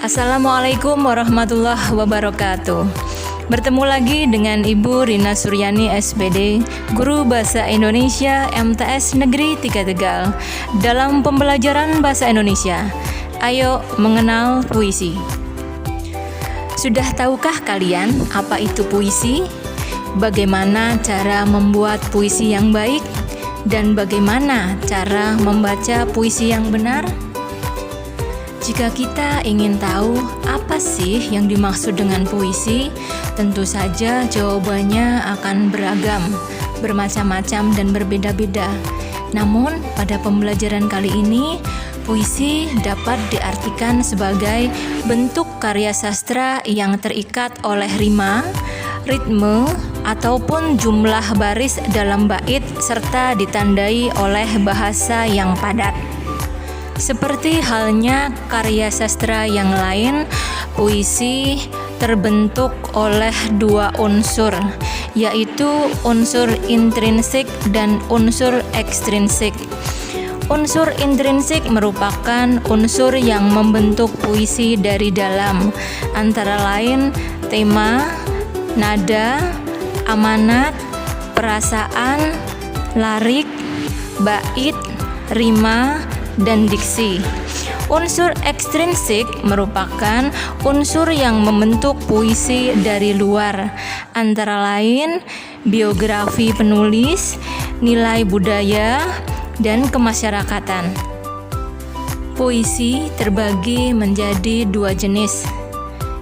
Assalamualaikum warahmatullahi wabarakatuh. Bertemu lagi dengan Ibu Rina Suryani SPD, Guru Bahasa Indonesia MTS Negeri 3 Tegal, dalam pembelajaran Bahasa Indonesia. Ayo mengenal puisi. Sudah tahukah kalian apa itu puisi? Bagaimana cara membuat puisi yang baik? Dan bagaimana cara membaca puisi yang benar? Jika kita ingin tahu apa sih yang dimaksud dengan puisi, tentu saja jawabannya akan beragam, bermacam-macam dan berbeda-beda. Namun, pada pembelajaran kali ini, puisi dapat diartikan sebagai bentuk karya sastra yang terikat oleh rima, ritme, ataupun jumlah baris dalam bait serta ditandai oleh bahasa yang padat. Seperti halnya karya sastra yang lain, puisi terbentuk oleh dua unsur, yaitu unsur intrinsik dan unsur ekstrinsik. Unsur intrinsik merupakan unsur yang membentuk puisi dari dalam, antara lain tema, nada, amanat, perasaan, larik, bait, rima, dan diksi. Unsur ekstrinsik merupakan unsur yang membentuk puisi dari luar, antara lain biografi penulis, nilai budaya, dan kemasyarakatan. Puisi terbagi menjadi dua jenis,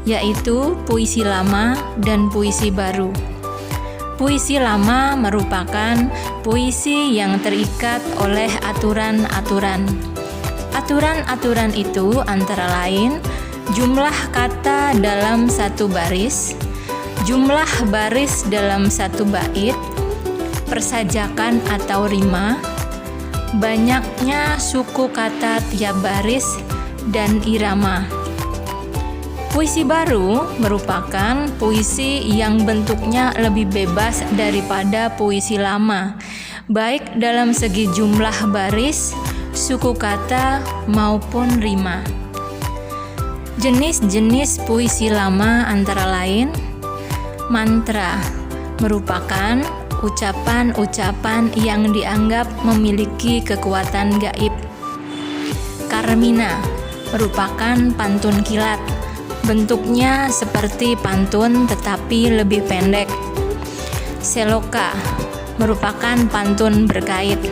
yaitu puisi lama dan puisi baru. Puisi lama merupakan puisi yang terikat oleh aturan-aturan. Aturan-aturan itu antara lain jumlah kata dalam satu baris, jumlah baris dalam satu bait, persajakan atau rima, banyaknya suku kata tiap baris, dan irama. Puisi baru merupakan puisi yang bentuknya lebih bebas daripada puisi lama, baik dalam segi jumlah baris, suku kata, maupun rima. Jenis-jenis puisi lama antara lain: mantra, merupakan ucapan-ucapan yang dianggap memiliki kekuatan gaib. Karmina, merupakan pantun kilat, bentuknya seperti pantun tetapi lebih pendek. Seloka, merupakan pantun berkait.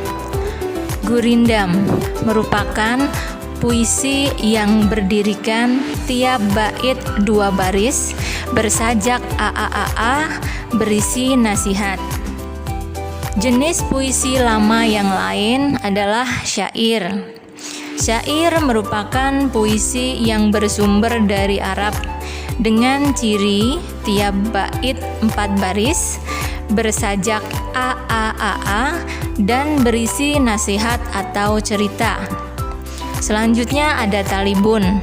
Gurindam, merupakan puisi yang berdirikan tiap bait dua baris, bersajak aa, berisi nasihat. Jenis puisi lama yang lain adalah syair. Syair merupakan puisi yang bersumber dari Arab dengan ciri tiap bait 4 baris, bersajak aa, dan berisi nasihat atau cerita. Selanjutnya ada talibun.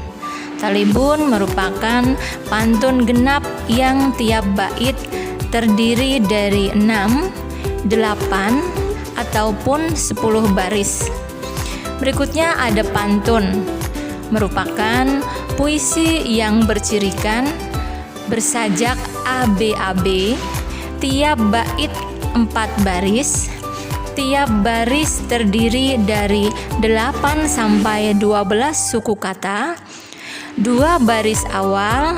Talibun merupakan pantun genap yang tiap bait terdiri dari 6, 8, ataupun 10 baris. Berikutnya ada pantun, merupakan puisi yang bercirikan bersajak ABAB, tiap bait 4 baris, tiap baris terdiri dari 8 sampai 12 suku kata. 2 baris awal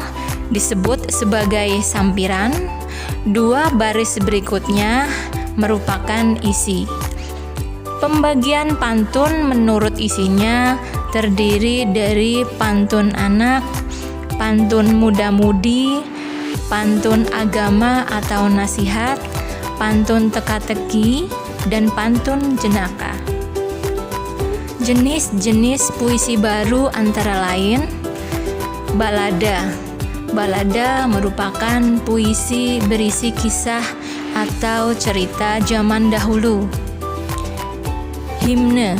disebut sebagai sampiran, 2 baris berikutnya merupakan isi. Pembagian pantun menurut isinya terdiri dari pantun anak, pantun muda-mudi, pantun agama atau nasihat, pantun teka-teki, dan pantun jenaka. Jenis-jenis puisi baru antara lain balada. Balada merupakan puisi berisi kisah atau cerita zaman dahulu. Himne.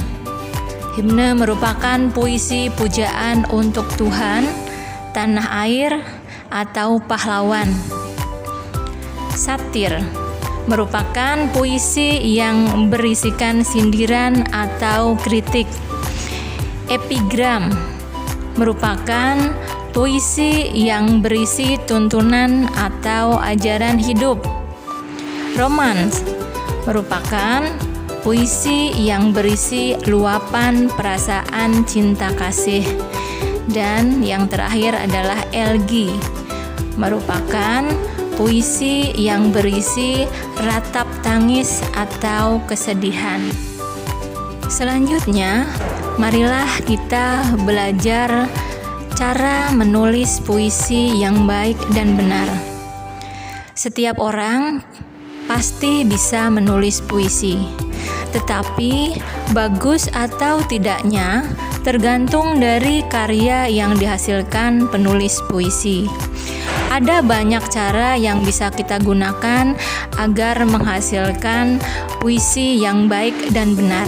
Himne merupakan puisi pujaan untuk Tuhan, tanah air, atau pahlawan. Satir merupakan puisi yang berisikan sindiran atau kritik. Epigram merupakan puisi yang berisi tuntunan atau ajaran hidup. Romans merupakan puisi yang berisi luapan perasaan cinta kasih. Dan yang terakhir adalah elegi, merupakan puisi yang berisi ratap tangis atau kesedihan. Selanjutnya, marilah kita belajar cara menulis puisi yang baik dan benar. Setiap orang pasti bisa menulis puisi, tetapi bagus atau tidaknya tergantung dari karya yang dihasilkan penulis puisi. Ada banyak cara yang bisa kita gunakan agar menghasilkan puisi yang baik dan benar.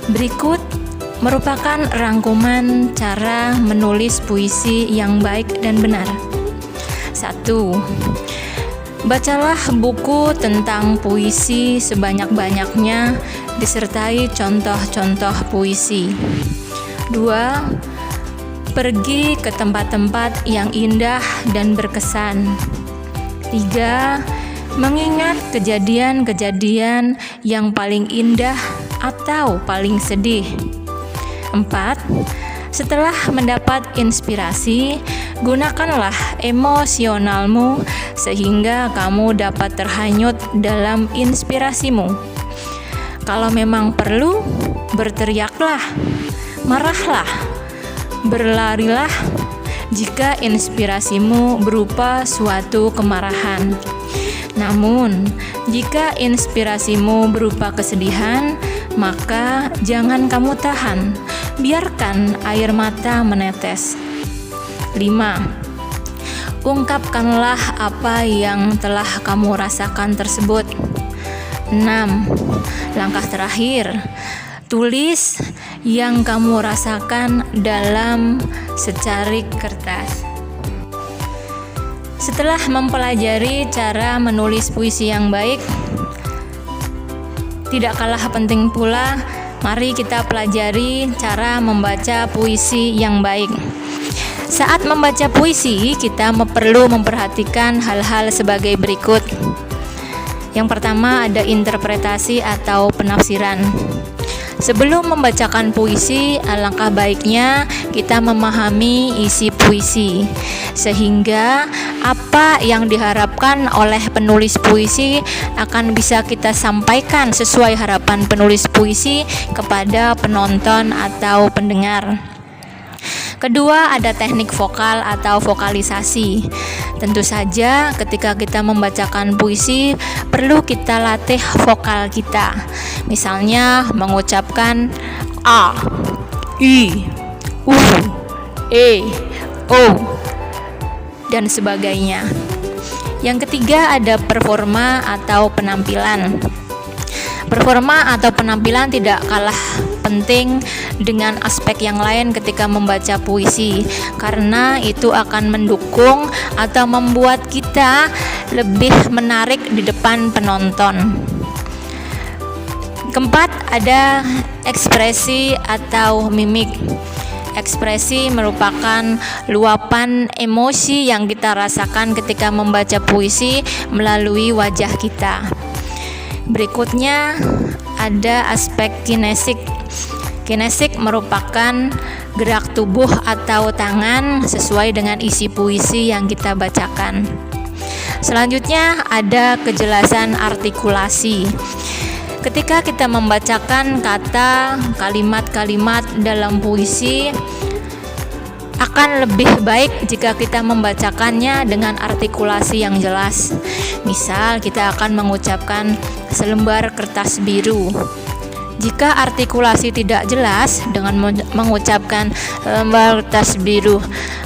Berikut merupakan rangkuman cara menulis puisi yang baik dan benar. 1. Bacalah buku tentang puisi sebanyak-banyaknya disertai contoh-contoh puisi. 2. Pergi ke tempat-tempat yang indah dan berkesan. 3. Mengingat kejadian-kejadian yang paling indah atau paling sedih. 4. Setelah mendapat inspirasi, gunakanlah emosionalmu sehingga kamu dapat terhanyut dalam inspirasimu. Kalau memang perlu, berteriaklah, marahlah, berlarilah jika inspirasimu berupa suatu kemarahan. Namun, jika inspirasimu berupa kesedihan, maka jangan kamu tahan, biarkan air mata menetes. 5. Ungkapkanlah apa yang telah kamu rasakan tersebut. 6. Langkah terakhir, tulis yang kamu rasakan dalam secarik kertas. Setelah mempelajari cara menulis puisi yang baik, tidak kalah penting pula, mari kita pelajari cara membaca puisi yang baik. Saat membaca puisi, kita perlu memperhatikan hal-hal sebagai berikut. Yang pertama ada interpretasi atau penafsiran. Sebelum membacakan puisi, alangkah baiknya kita memahami isi puisi, sehingga apa yang diharapkan oleh penulis puisi akan bisa kita sampaikan sesuai harapan penulis puisi kepada penonton atau pendengar. Kedua, ada teknik vokal atau vokalisasi. Tentu saja ketika kita membacakan puisi, perlu kita latih vokal kita. Misalnya mengucapkan A, I, U, E, O, dan sebagainya. Yang ketiga, ada performa atau penampilan. Performa atau penampilan tidak kalah penting dengan aspek yang lain ketika membaca puisi, karena itu akan mendukung atau membuat kita lebih menarik di depan penonton. Keempat, ada ekspresi atau mimik. Ekspresi merupakan luapan emosi yang kita rasakan ketika membaca puisi melalui wajah kita. Berikutnya ada aspek kinesik. Kinesik merupakan gerak tubuh atau tangan sesuai dengan isi puisi yang kita bacakan. Selanjutnya ada kejelasan artikulasi. Ketika kita membacakan kata, kalimat-kalimat dalam puisi, akan lebih baik jika kita membacakannya dengan artikulasi yang jelas. Misal, kita akan mengucapkan selembar kertas biru. Jika artikulasi tidak jelas dengan mengucapkan selembar kertas biru,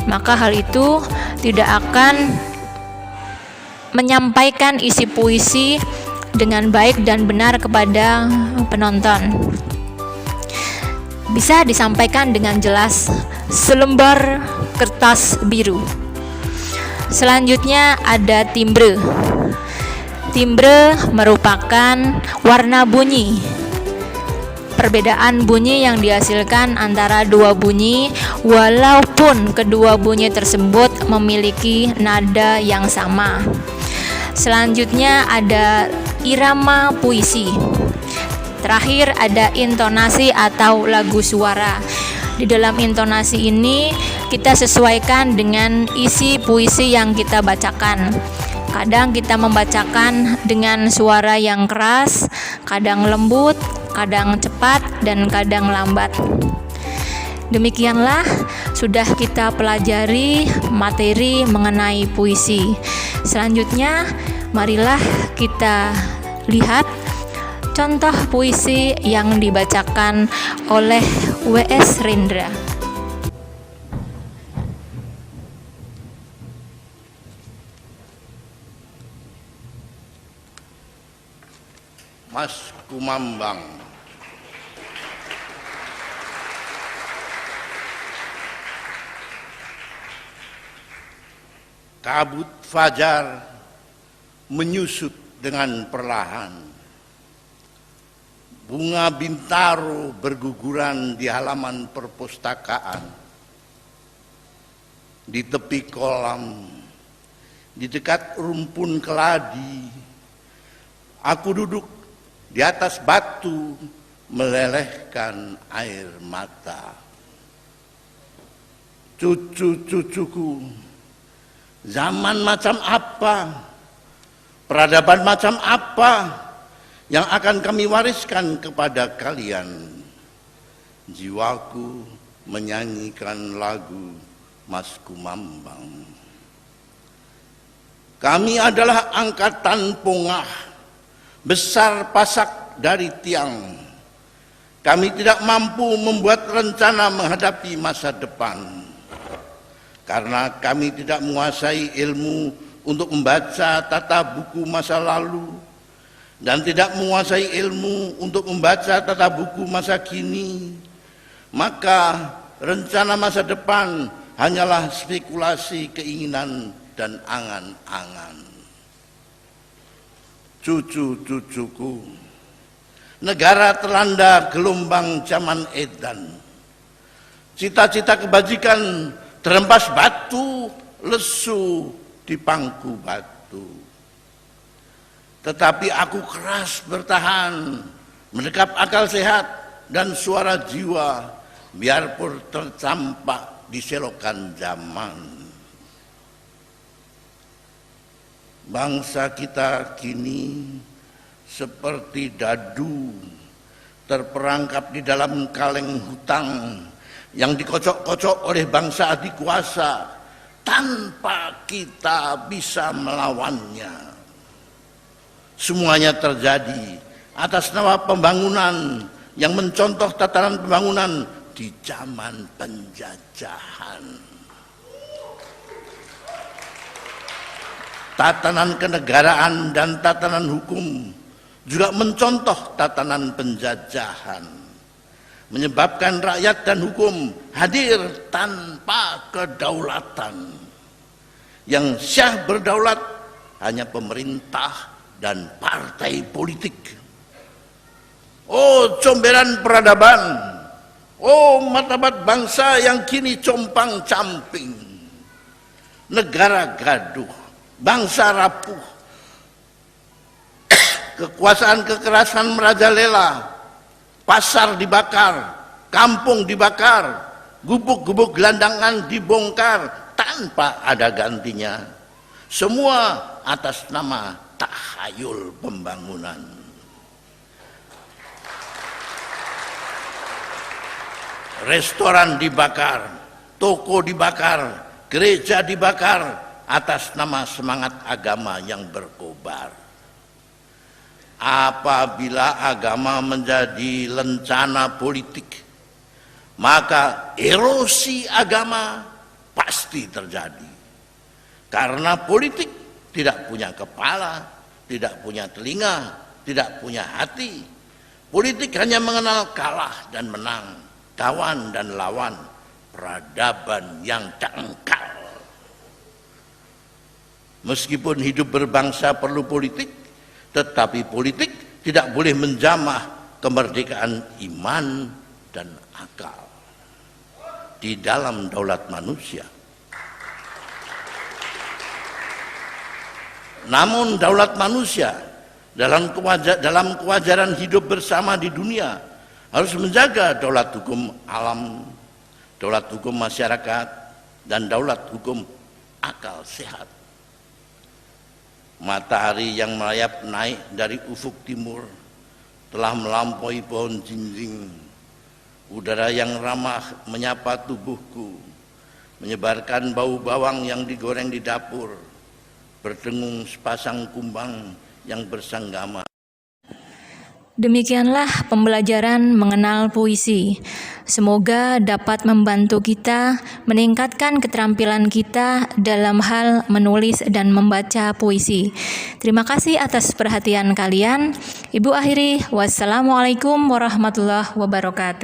maka hal itu tidak akan menyampaikan isi puisi dengan baik dan benar kepada penonton. Bisa disampaikan dengan jelas, selembar kertas biru. Selanjutnya ada timbre. Timbre merupakan warna bunyi. perbedaan bunyi yang dihasilkan antara dua bunyi walaupun kedua bunyi tersebut memiliki nada yang sama. Selanjutnya ada irama puisi. Terakhir ada intonasi atau lagu suara. Di dalam intonasi ini kita sesuaikan dengan isi puisi yang kita bacakan. Kadang kita membacakan dengan suara yang keras, kadang lembut, kadang cepat, dan kadang lambat. Demikianlah sudah kita pelajari materi mengenai puisi. Selanjutnya, marilah kita lihat contoh puisi yang dibacakan oleh W.S. Rendra. Mas Kumambang. Kabut fajar menyusut dengan perlahan. Bunga bintaro berguguran di halaman perpustakaan. Di tepi kolam, di dekat rumpun keladi, aku duduk di atas batu melelehkan air mata. Cucu-cucuku, zaman macam apa, peradaban macam apa yang akan kami wariskan kepada kalian? Jiwaku menyanyikan lagu Mas Kumambang. Kami adalah angkatan pongah, besar pasak dari tiang. Kami tidak mampu membuat rencana menghadapi masa depan, karena kami tidak menguasai ilmu untuk membaca tata buku masa lalu, dan tidak menguasai ilmu untuk membaca tata buku masa kini. Maka rencana masa depan hanyalah spekulasi keinginan dan angan-angan. Cucu-cucuku, negara terlanda gelombang zaman edan. Cita-cita kebajikan terhempas batu lesu di pangku batu. Tetapi aku keras bertahan, mendekap akal sehat dan suara jiwa, biarpun tercampak di selokan zaman. Bangsa kita kini seperti dadu terperangkap di dalam kaleng hutang yang dikocok-kocok oleh bangsa adikuasa tanpa kita bisa melawannya. Semuanya terjadi atas nama pembangunan yang mencontoh tatanan pembangunan di zaman penjajahan. Tatanan kenegaraan dan tatanan hukum juga mencontoh tatanan penjajahan, menyebabkan rakyat dan hukum hadir tanpa kedaulatan. Yang syah berdaulat hanya pemerintah dan partai politik. Oh comberan peradaban, oh martabat bangsa yang kini compang-camping. Negara gaduh, bangsa rapuh, kekuasaan kekerasan merajalela, pasar dibakar, kampung dibakar, gubuk-gubuk gelandangan dibongkar tanpa ada gantinya. Semua atas nama tahayul pembangunan. Restoran dibakar, toko dibakar, gereja dibakar atas nama semangat agama yang berkobar. Apabila agama menjadi lencana politik, maka erosi agama pasti terjadi. Karena politik tidak punya kepala, tidak punya telinga, tidak punya hati. Politik hanya mengenal kalah dan menang, kawan dan lawan, peradaban yang dangkal. Meskipun hidup berbangsa perlu politik, tetapi politik tidak boleh menjamah kemerdekaan iman dan akal di dalam daulat manusia. Namun daulat manusia dalam kewajaran hidup bersama di dunia harus menjaga daulat hukum alam, daulat hukum masyarakat, dan daulat hukum akal sehat. Matahari yang melayap naik dari ufuk timur telah melampaui pohon jinjing. Udara yang ramah menyapa tubuhku, menyebarkan bau bawang yang digoreng di dapur, berdengung sepasang kumbang yang bersanggama. Demikianlah pembelajaran mengenal puisi. Semoga dapat membantu kita meningkatkan keterampilan kita dalam hal menulis dan membaca puisi. Terima kasih atas perhatian kalian. Ibu akhiri, wassalamualaikum warahmatullahi wabarakatuh.